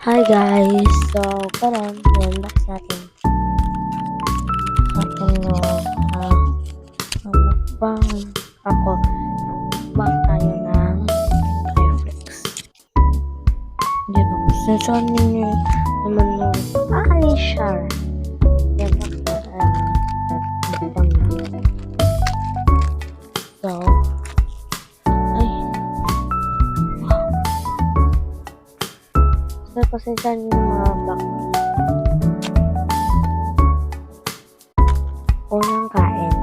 Hi guys! So, karon i-unbox natin sa ating mukbang ako. Mukbang tayo ng Reflex. Hindi ba? Saan ninyo naman yung share. I-unbox na mukbang na. So, ay, so pasensya nyo yung mga back. Unang kain.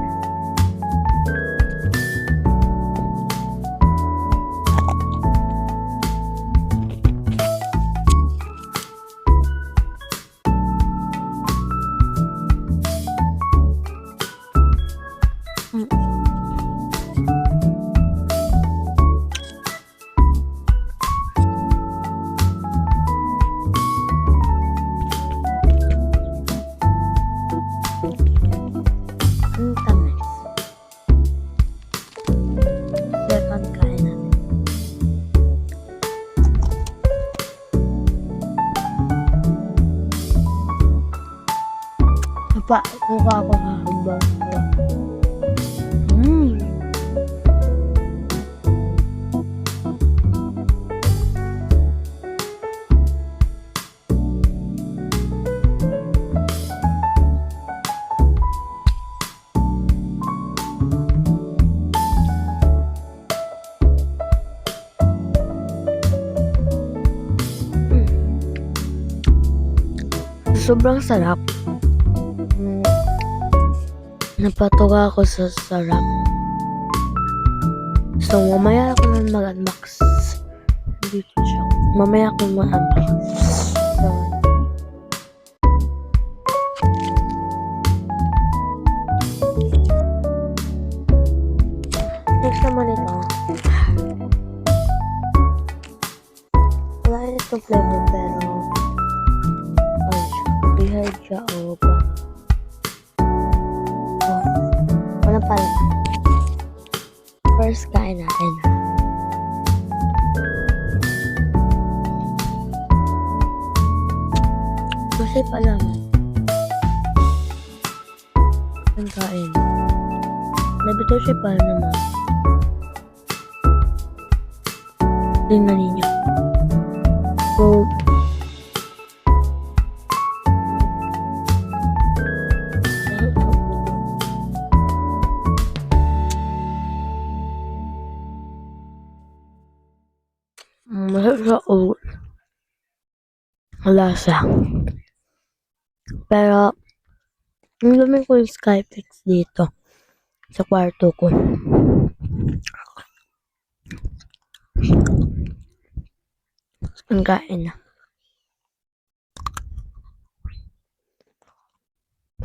Tamis. Second kain natin. Mukha ko hahambang. Sobrang sarap. Napatuwa ako sa sarap. So, mamaya ako na mag-unbox. Dito siya. Mamaya ako mag-unbox. So, next naman ito. Wala rin itong flavor pero ano siya. Behind siya o walang pala. First kain natin. Kasi pala ang kain. Nabito siya pala naman. Tingnan ninyo. So, masarap sa lasa. Pero, ang dami ko yung Skyfix dito sa kwarto ko. Ang kain na.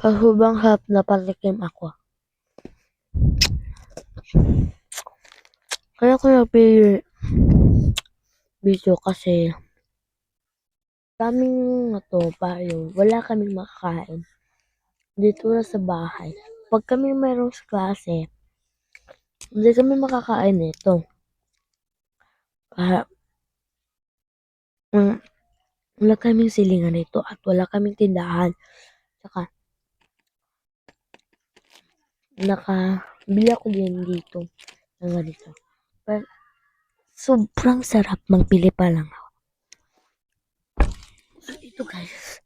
Sobrang harap na patikim ako. Kaya ko napili video kasi kaming wala kaming makakain dito na sa bahay. Pag kami mayroong sa klase, hindi kami makakain nito. Kaya wala kaming silingan nito at wala kaming tindahan. Saka nakabili ako din dito ng ganito. Pero sobrang sarap, magpili pa lang ako. So, ito guys.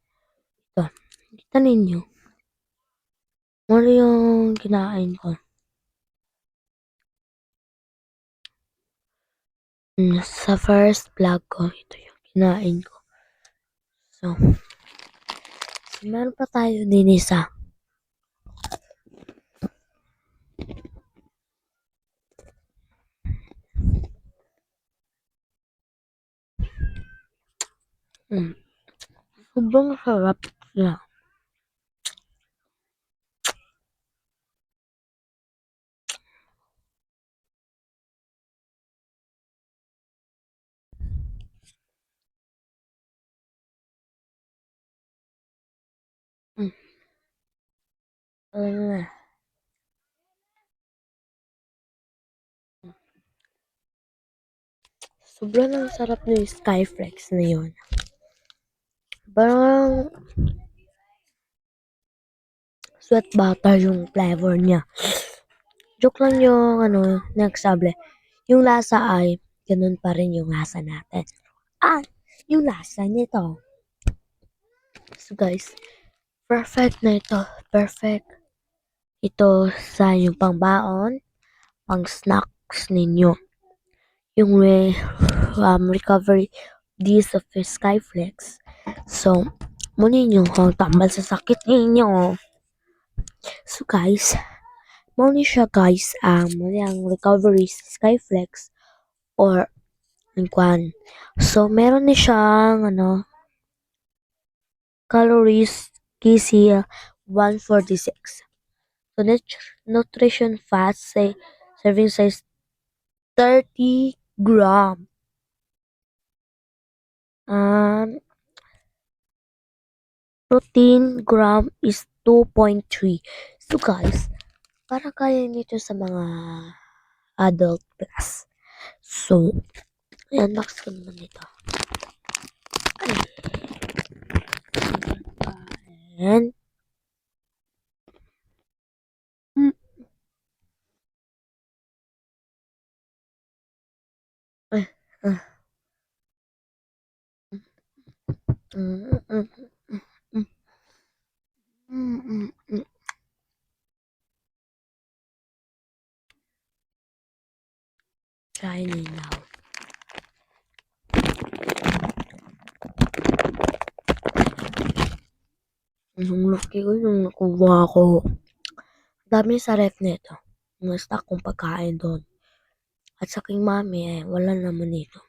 Ito. Kita ninyo. Ano yung kinain ko? Sa first vlog ko, ito yung kinain ko. So, meron pa tayo din isa. Sobrang sarap na. Alam na. Sobrang ang sarap na yung Skyflex na yun. Parang sweet butter yung flavor niya. Joke lang yung nagsabi. Yung lasa ay ganun pa rin yung lasa natin. Ah, yung lasa nito. So guys, perfect na ito. Perfect. Ito sa yung pangbaon, pang snacks ninyo. Yung recovery days of the Skyflex. So, muna yung tambal sa sakit ninyo. So guys, muna siya guys, muna ang recovery sa Skyflex or yung kwan. So, meron na siyang calories KC 146. So, nutrition fat say serving size 30 gram. Um, protein gram is 2.3. So guys, para kaya nito sa mga adult plus. So, ayan, next ko naman ito. And, mm, eh, ah, mm, mm, mm, mm, mm, mm. Try now. Yung laki ko yung nakuha ko. Dami sa ref nito. Yung stock kong pagkain doon. At sa aking mami wala naman dito.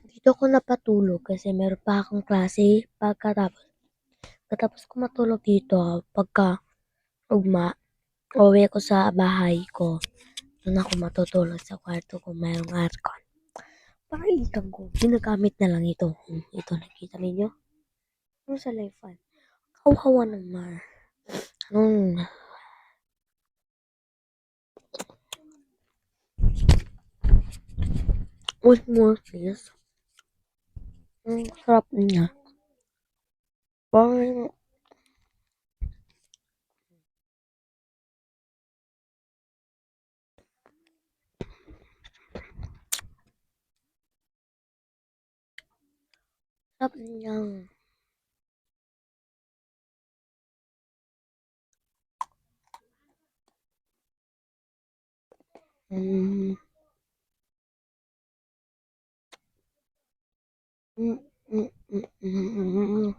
Dito ako napatulog kasi meron pa akong klase pagkatapos ko matulog dito pagka ugma uwi ako sa bahay ko. Doon ako matutulog sa kwarto kung mayroong aircon. Para ikang ko, ginagamit na lang ito. Ito, nakita ninyo? Ano sa live fan? Kawawa naman. Anong, with more please. Sarap niya. Parang, sarap niya. Mm, mm, mm, mm, mm, mm,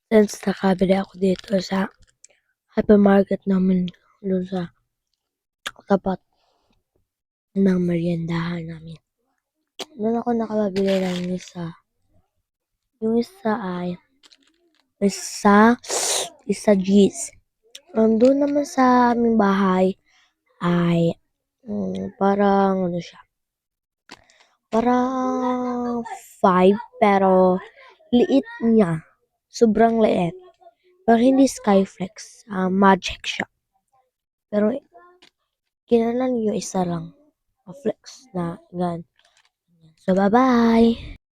Since nakabili ako dito sa hypermarket namin doon sa tapat ng meriendahan namin. Doon ako nakabili ng isa. Yung isa ay isa G's. Doon naman sa aming bahay ay parang siya, parang 5 pero liit niya. Sobrang liit. Pero hindi Skyflex. Magic siya. Pero kinalan yung isa lang. Flex na gan. So bye-bye!